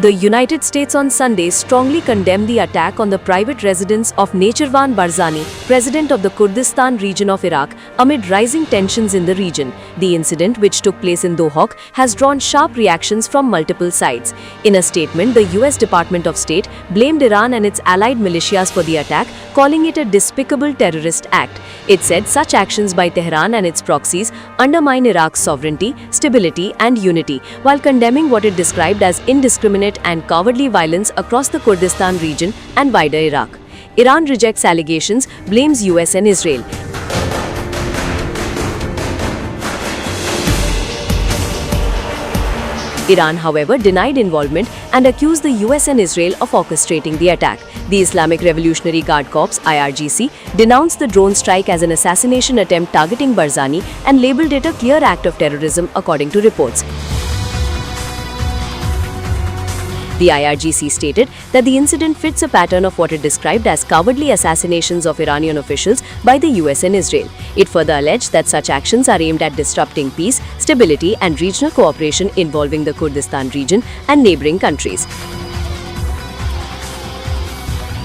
The United States on Sunday strongly condemned the attack on the private residence of Necharvan Barzani, president of the Kurdistan region of Iraq, amid rising tensions in the region. The incident, which took place in Dohuk, has drawn sharp reactions from multiple sides. In a statement, the US Department of State blamed Iran and its allied militias for the attack, calling it a despicable terrorist act. It said such actions by Tehran and its proxies undermine Iraq's sovereignty, stability, and unity, while condemning what it described as indiscriminate and cowardly violence across the Kurdistan region and wider Iraq. Iran rejects allegations, blames US and Israel. Iran, however, denied involvement and accused the US and Israel of orchestrating the attack. The Islamic Revolutionary Guard Corps (IRGC) denounced the drone strike as an assassination attempt targeting Barzani and labeled it a clear act of terrorism, according to reports. The IRGC stated that the incident fits a pattern of what it described as cowardly assassinations of Iranian officials by the US and Israel. It further alleged that such actions are aimed at disrupting peace, stability, and regional cooperation involving the Kurdistan region and neighboring countries.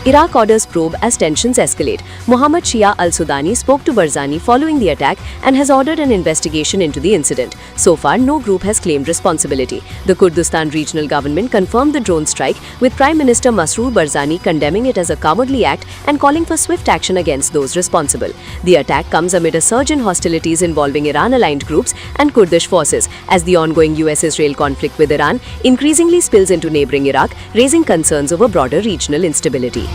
Iraq orders probe as tensions escalate. Mohammad Shia al-Sudani spoke to Barzani following the attack and has ordered an investigation into the incident. So far, no group has claimed responsibility. The Kurdistan regional government confirmed the drone strike, with Prime Minister Masroor Barzani condemning it as a cowardly act and calling for swift action against those responsible. The attack comes amid a surge in hostilities involving Iran-aligned groups and Kurdish forces, as the ongoing US-Israel conflict with Iran increasingly spills into neighboring Iraq, raising concerns over broader regional instability.